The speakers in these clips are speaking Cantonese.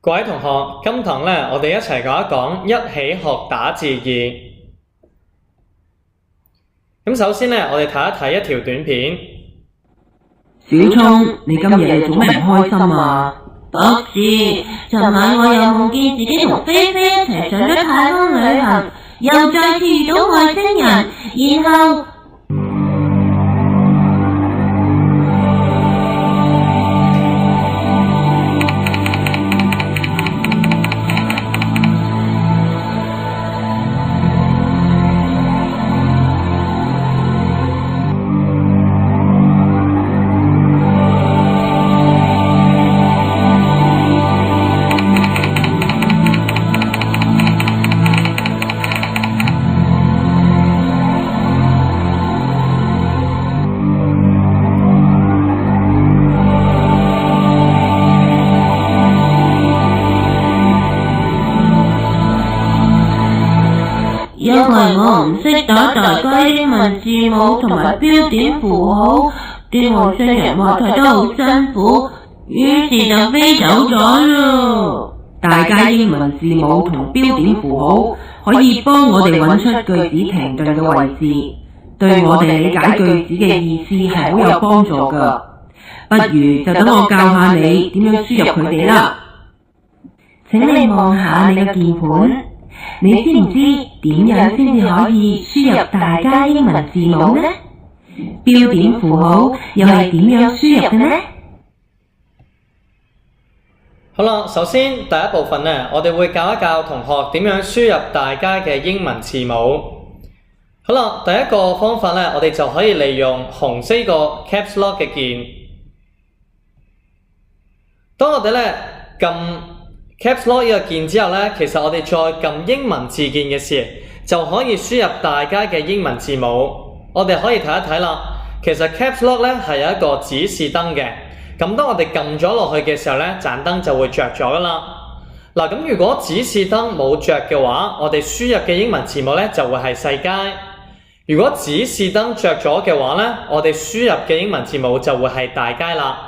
各位同學，今堂呢，我哋一齊講一講一起學打字義。咁首先呢，我哋睇一睇一條短片。小聰，你今日做咩唔開心啊？博士，尋晚我又夢見自己同菲菲一齊上咗太空旅行，又再次遇到外星人，然後因為我唔識打大家英文字母同埋標點符號，啲外星人話睇得好辛苦，於是就飛走咗咯。大家英文字母同標點符號可以幫我哋揾出句子停頓嘅位置，對我哋理解句子嘅意思係好有幫助㗎。不如就等我教下你點樣輸入佢哋啦。請你望下你嘅鍵盤，你知唔知點樣先至可以輸入大家英文字母呢？標點符號又係點樣輸入嘅呢？好啦，首先第一部分呢，我哋會教一教同學點樣輸入大家嘅英文字母。好啦，第一個方法呢，我哋就可以利用紅色個 Caps Lock 嘅鍵。當我哋呢撳 Caps Lock 呢個鍵之後呢，其實我哋再撳英文字鍵嘅時候，就可以輸入大家嘅英文字母。我哋可以睇一睇啦，其實 Caps Lock 呢係有一個指示燈嘅。咁當我哋撳咗落去嘅時候呢，盞燈就會着咗㗎啦。嗱，咁如果指示燈冇着嘅話，我哋輸入嘅英文字母呢就會係世界。如果指示燈着咗嘅話呢，我哋輸入嘅英文字母就會係大街啦。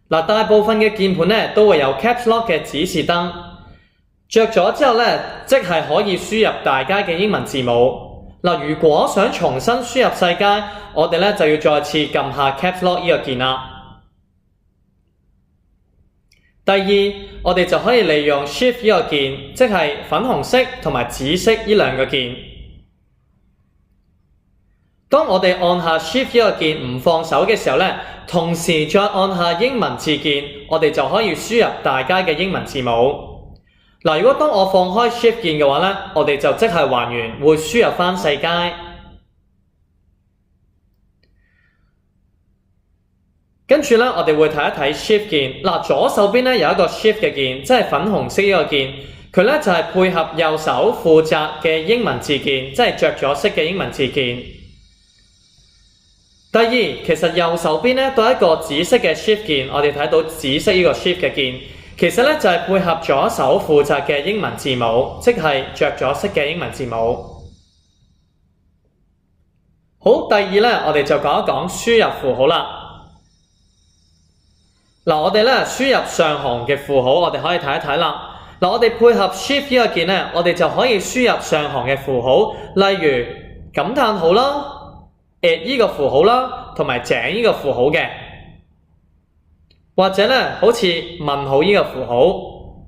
嗱，大部分嘅鍵盤呢都會有 Caps Lock 嘅指示燈，着咗之後呢，即係可以輸入大家嘅英文字母。嗱，如果想重新輸入世界，我哋呢就要再次撳下 Caps Lock 呢個鍵啦。第二，我哋就可以利用 Shift 呢個鍵，即係粉紅色同埋紫色呢兩個鍵。當我哋按下 Shift 呢個鍵唔放手嘅時候呢，同時再按下英文字鍵，我哋就可以輸入大家嘅英文字母。嗱，如果當我放開 Shift 鍵嘅話呢，我哋就即係還原，會輸入返世界。跟住呢，我哋會睇一睇 Shift 鍵。嗱，左手邊呢有一個 Shift 嘅鍵，即係粉紅色呢個鍵，佢呢就係配合右手負責嘅英文字鍵，即係着咗色嘅英文字鍵。第二，其實右手邊呢都係一個紫色嘅 Shift 鍵，我哋睇到紫色呢個 Shift 嘅鍵。其實呢就係配合左手負責嘅英文字母，即係着咗色嘅英文字母。好，第二呢，我哋就講一講輸入符號啦。嗱，我哋呢輸入上行嘅符號，我哋可以睇一睇啦。嗱，我哋配合 Shift 呢個鍵呢，我哋就可以輸入上行嘅符號，例如感嘆號啦、呢個符號啦，同埋井呢個符號嘅。或者呢，好似問號呢個符號，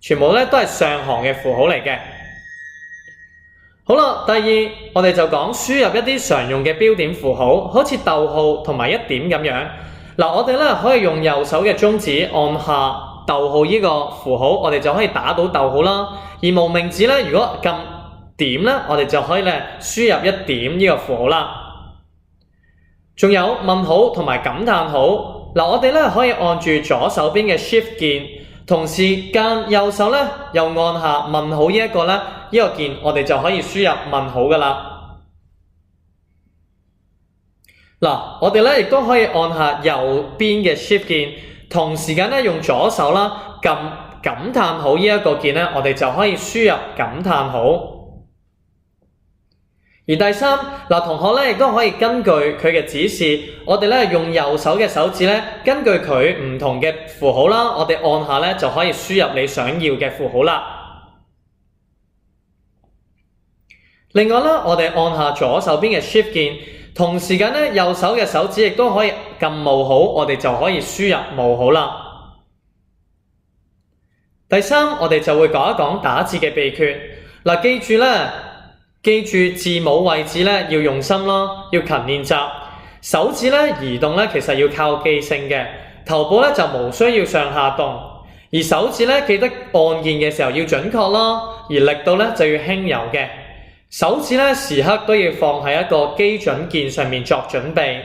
全部呢都係上行嘅符號嚟嘅。好啦，第二，我哋就講輸入一啲常用嘅標點符號，好似逗號同埋一點咁樣。嗱，我哋呢可以用右手嘅中指按下逗號呢個符號，我哋就可以打到逗號啦。而無名指呢，如果撳點呢，我哋就可以呢輸入一點呢個符號啦。仲有問號同埋感嘆號。嗱，我哋呢可以按住左手邊嘅 Shift 鍵，同時間右手呢又按下問號呢一個呢個鍵，我哋就可以輸入問號㗎喇。嗱，我哋呢亦都可以按下右邊嘅 Shift 鍵，同時間呢用左手啦撳感嘆號呢一個鍵呢，我哋就可以輸入感嘆號。而第三，同學咧亦都可以根據佢嘅指示，我哋咧用右手嘅手指咧，根據佢唔同嘅符號啦，我哋按下咧就可以輸入你想要嘅符號啦。另外啦，我哋按下左手邊嘅 Shift 鍵，同時間咧右手嘅手指亦都可以撳冒號，我哋就可以輸入冒號啦。第三，我哋就會講一講打字嘅秘訣。記住字母位置咧要用心咯，要勤練習。手指咧移動咧其實要靠記性嘅，頭部咧就無需要上下動，而手指咧記得按鍵嘅時候要準確咯，而力度咧就要輕柔嘅。手指咧時刻都要放喺一個基準鍵上面作準備。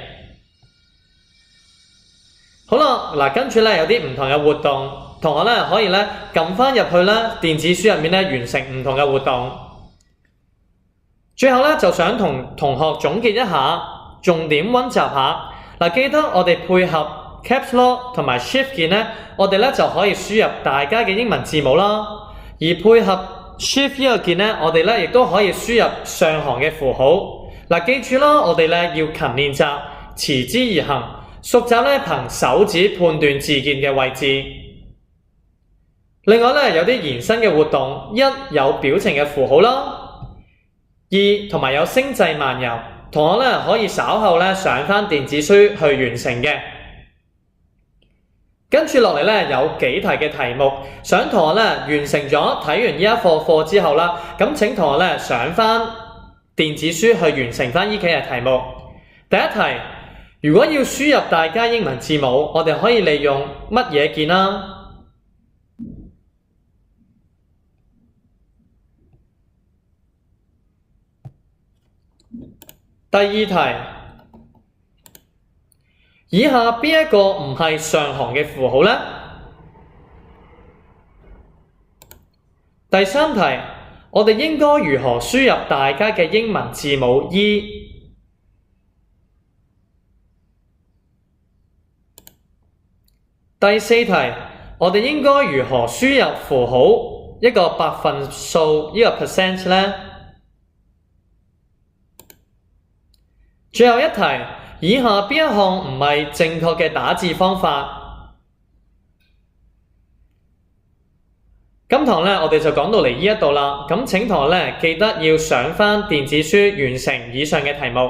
好啦，跟住咧有啲唔同嘅活動，同學咧可以咧撳翻入去咧電子書入面咧完成唔同嘅活動。最後咧就想同同學總結一下，重點溫習下。記得我哋配合 Caps Lock 同埋 Shift 鍵咧，我哋咧就可以輸入大家嘅英文字母啦。而配合 Shift 呢個鍵咧，我哋咧亦都可以輸入上行嘅符號。記住啦，我哋咧要勤練習，持之以恆，熟習咧憑手指判斷字鍵嘅位置。另外咧有啲延伸嘅活動，一有表情嘅符號啦。二同埋有星際漫遊，同學咧可以稍後咧上翻電子書去完成嘅。跟住落嚟咧有幾題嘅題目，想同學咧完成咗睇完呢一課課之後啦，咁請同學咧上翻電子書去完成翻呢幾嘅題目。第一題，如果要輸入大家英文字母，我哋可以利用乜嘢鍵啦？第二題，以下邊一個唔係上行嘅符號呢？第三題，我哋應該如何輸入大家嘅英文字母 E？ 第四題，我哋應該如何輸入符號一個百分數呢個 percent 呢？最後一題，以下邊一項唔係正確嘅打字方法？今堂咧，我哋就講到嚟呢一度啦。咁請同學咧記得要上返電子書完成以上嘅題目。